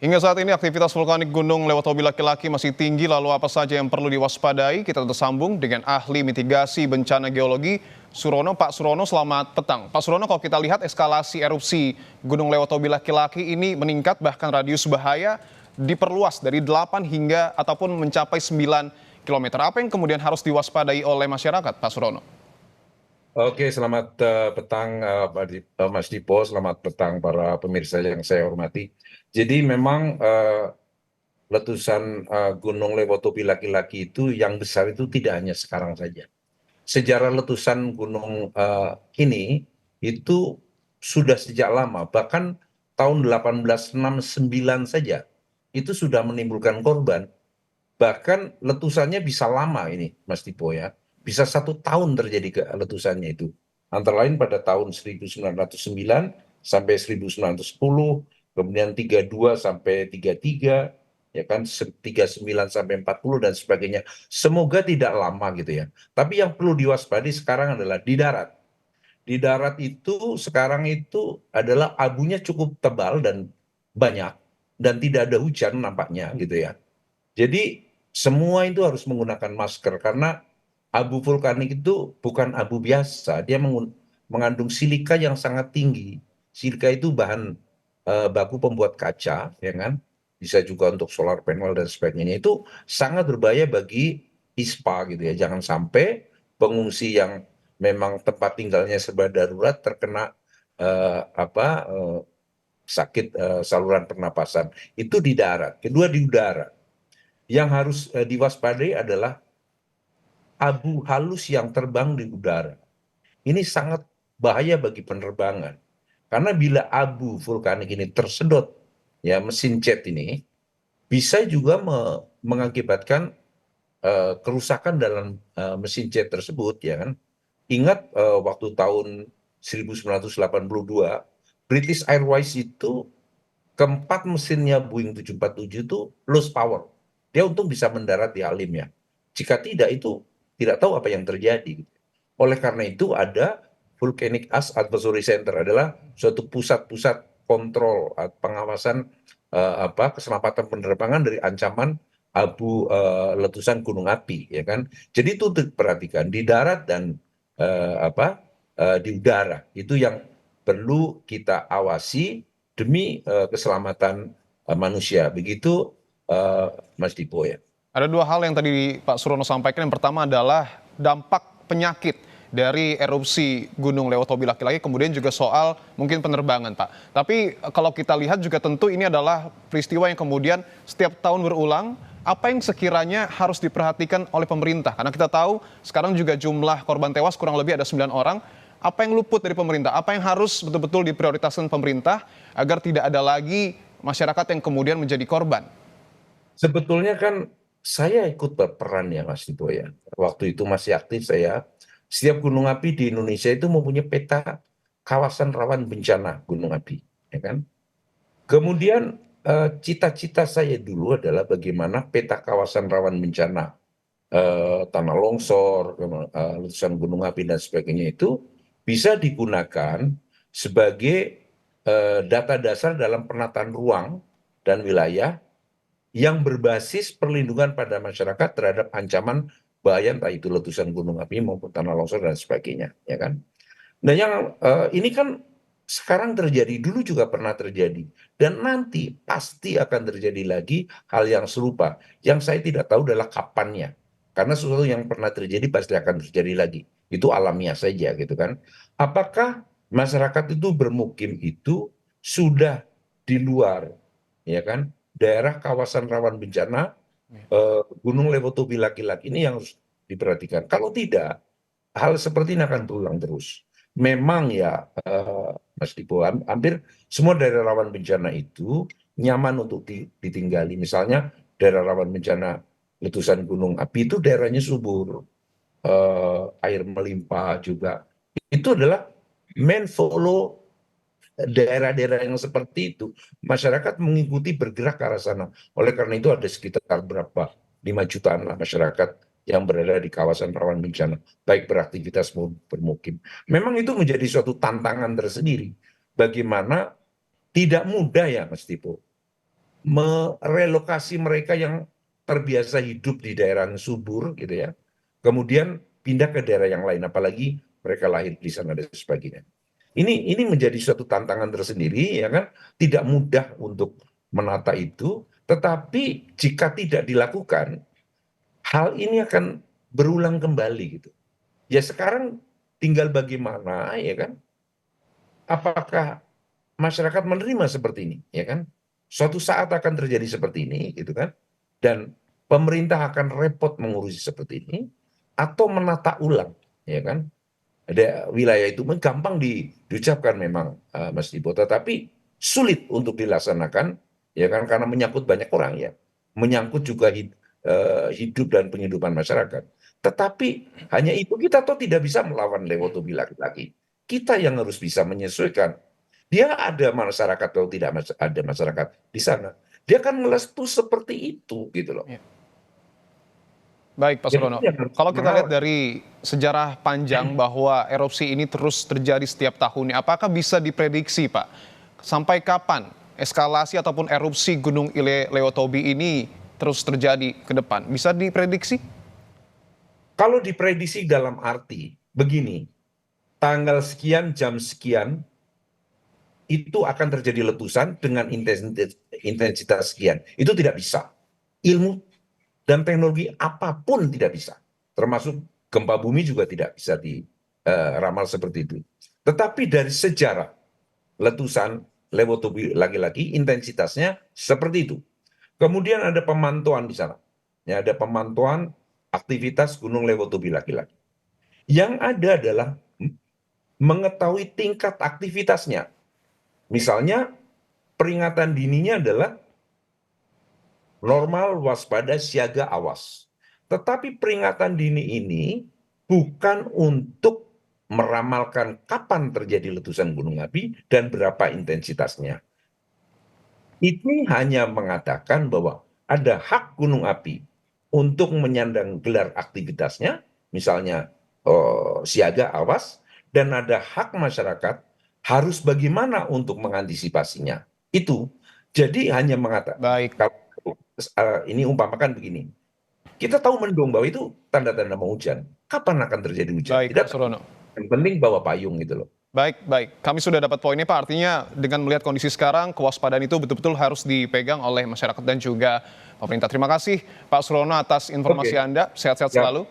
Hingga saat ini aktivitas vulkanik Gunung Lewatobi Laki-Laki masih tinggi, lalu apa saja yang perlu diwaspadai? Kita tersambung dengan ahli mitigasi bencana geologi Surono. Pak Surono, selamat petang. Pak Surono, kalau kita lihat eskalasi erupsi Gunung Lewatobi Laki-Laki ini meningkat, bahkan radius bahaya diperluas dari 8 hingga ataupun mencapai 9 kilometer. Apa yang kemudian harus diwaspadai oleh masyarakat, Pak Surono? Oke, selamat petang Mas Dipo, selamat petang para pemirsa yang saya hormati. Jadi memang letusan Gunung Lewatobi Laki-Laki itu yang besar itu tidak hanya sekarang saja. Sejarah letusan gunung ini itu sudah sejak lama, bahkan tahun 1869 saja itu sudah menimbulkan korban. Bahkan letusannya bisa lama ini, Mas Tipo ya. Bisa 1 tahun terjadi letusannya itu. Antara lain pada tahun 1909 sampai 1910, kemudian 32 sampai 33, ya kan 39 sampai 40 dan sebagainya. Semoga tidak lama gitu ya. Tapi yang perlu diwaspadai sekarang adalah di darat. Di darat itu sekarang itu adalah abunya cukup tebal dan banyak dan tidak ada hujan nampaknya gitu ya. Jadi semua itu harus menggunakan masker karena abu vulkanik itu bukan abu biasa, dia mengandung silika yang sangat tinggi. Silika itu bahan baku pembuat kaca, ya kan? Bisa juga untuk solar panel dan sebagainya. Itu sangat berbahaya bagi ISPA gitu ya. Jangan sampai pengungsi yang memang tempat tinggalnya serba darurat terkena sakit saluran pernapasan. Itu di darat. Kedua di udara. Yang harus diwaspadai adalah abu halus yang terbang di udara. Ini sangat bahaya bagi penerbangan. Karena bila abu vulkanik ini tersedot, ya mesin jet ini, bisa juga mengakibatkan kerusakan dalam mesin jet tersebut, ya kan. Ingat waktu tahun 1982, British Airways itu keempat mesinnya Boeing 747 itu lost power. Dia untung bisa mendarat di Halim ya. Jika tidak itu tidak tahu apa yang terjadi. Oleh karena itu ada Volcanic Ash Advisory Center adalah suatu pusat-pusat kontrol pengawasan keselamatan penerbangan dari ancaman abu letusan gunung api ya kan. Jadi itu diperhatikan di darat dan di udara. Itu yang perlu kita awasi demi keselamatan manusia. Begitu Mas Dipo ya. Ada dua hal yang tadi Pak Surono sampaikan. Yang pertama adalah dampak penyakit dari erupsi Gunung Lewatobi Laki-Laki, kemudian juga soal mungkin penerbangan, Pak. Tapi kalau kita lihat juga tentu ini adalah peristiwa yang kemudian setiap tahun berulang. Apa yang sekiranya harus diperhatikan oleh pemerintah? Karena kita tahu sekarang juga jumlah korban tewas kurang lebih ada 9 orang. Apa yang luput dari pemerintah? Apa yang harus betul-betul diprioritaskan pemerintah agar tidak ada lagi masyarakat yang kemudian menjadi korban? Sebetulnya kan saya ikut berperan ya Mas Dipo ya. Waktu itu masih aktif saya. Setiap gunung api di Indonesia itu mempunyai peta kawasan rawan bencana gunung api, ya kan? Kemudian cita-cita saya dulu adalah bagaimana peta kawasan rawan bencana tanah longsor, letusan gunung api dan sebagainya itu bisa digunakan sebagai data dasar dalam penataan ruang dan wilayah yang berbasis perlindungan pada masyarakat terhadap ancaman bahaya entah itu letusan gunung api maupun tanah longsor dan sebagainya, ya kan? Nah yang ini kan sekarang terjadi, dulu juga pernah terjadi, dan nanti pasti akan terjadi lagi hal yang serupa. Yang saya tidak tahu adalah kapannya, karena sesuatu yang pernah terjadi pasti akan terjadi lagi. Itu alamiah saja gitu kan. Apakah masyarakat itu bermukim itu sudah di luar, ya kan, daerah kawasan rawan bencana Gunung Lewatobi Laki-Laki ini yang harus diperhatikan. Kalau tidak, hal seperti ini akan berulang terus. Memang ya, Mas Dipo, hampir semua daerah rawan bencana itu nyaman untuk ditinggali. Misalnya daerah rawan bencana letusan gunung api itu daerahnya subur, air melimpah juga. Itu adalah main follow daerah-daerah yang seperti itu. Masyarakat mengikuti bergerak ke arah sana. Oleh karena itu ada sekitar berapa 5 jutaan lah masyarakat yang berada di kawasan rawan bencana, baik beraktivitas maupun bermukim. Memang itu menjadi suatu tantangan tersendiri. Bagaimana tidak mudah ya Mas Tipo. merelokasi mereka yang terbiasa hidup di daerah yang subur gitu ya, kemudian pindah ke daerah yang lain, apalagi mereka lahir di sana dan sebagainya. Ini menjadi suatu tantangan tersendiri ya kan, tidak mudah untuk menata itu, tetapi jika tidak dilakukan, hal ini akan berulang kembali gitu. Ya sekarang tinggal bagaimana ya kan, apakah masyarakat menerima seperti ini ya kan, suatu saat akan terjadi seperti ini gitu kan, dan pemerintah akan repot mengurusi seperti ini atau menata ulang ya kan. Ada wilayah itu gampang diucapkan memang, Mas Dibo, tetapi sulit untuk dilaksanakan ya kan, karena menyangkut banyak orang ya, menyangkut juga hidup dan penghidupan masyarakat. Tetapi hanya itu, kita toh tidak bisa melawan lewotobi laki-laki. Kita yang harus bisa menyesuaikan. Dia ada masyarakat atau tidak ada masyarakat di sana, dia akan meletus seperti itu gitu loh. Ya. Baik, Pak Jadi Surono. yang harus Kalau kita lihat mengawal. dari sejarah panjang bahwa erupsi ini terus terjadi setiap tahunnya, apakah bisa diprediksi, Pak, sampai kapan eskalasi ataupun erupsi Gunung Lewotobi ini terus terjadi ke depan? Bisa diprediksi? Kalau diprediksi dalam arti begini, tanggal sekian, jam sekian, itu akan terjadi letusan dengan intensitas sekian. Itu tidak bisa. Ilmu dan teknologi apapun tidak bisa. Termasuk gempa bumi juga tidak bisa diramal seperti itu. Tetapi dari sejarah, letusan Lewotobi lagi-lagi intensitasnya seperti itu. Kemudian ada pemantauan di sana. Ya, ada pemantauan aktivitas Gunung Lewotobi lagi-lagi. Yang ada adalah mengetahui tingkat aktivitasnya. Misalnya peringatan dininya adalah normal, waspada, siaga, awas. Tetapi peringatan dini ini bukan untuk meramalkan kapan terjadi letusan gunung api dan berapa intensitasnya. Ini hanya mengatakan bahwa ada hak gunung api untuk menyandang gelar aktivitasnya, misalnya siaga, awas, dan ada hak masyarakat harus bagaimana untuk mengantisipasinya. Itu. Jadi hanya mengatakan, Baik, kalau ini umpamakan begini, kita tahu mendung bahwa itu tanda-tanda mau hujan. Kapan akan terjadi hujan? baik, Tidak Pak tahu. Surono. Yang penting bawa payung gitu loh. Baik, baik. Kami sudah dapat poinnya, Pak. Artinya dengan melihat kondisi sekarang, kewaspadaan itu betul-betul harus dipegang oleh masyarakat dan juga pemerintah. Terima kasih, Pak Surono, atas informasi Oke, Anda. Sehat-sehat ya. selalu.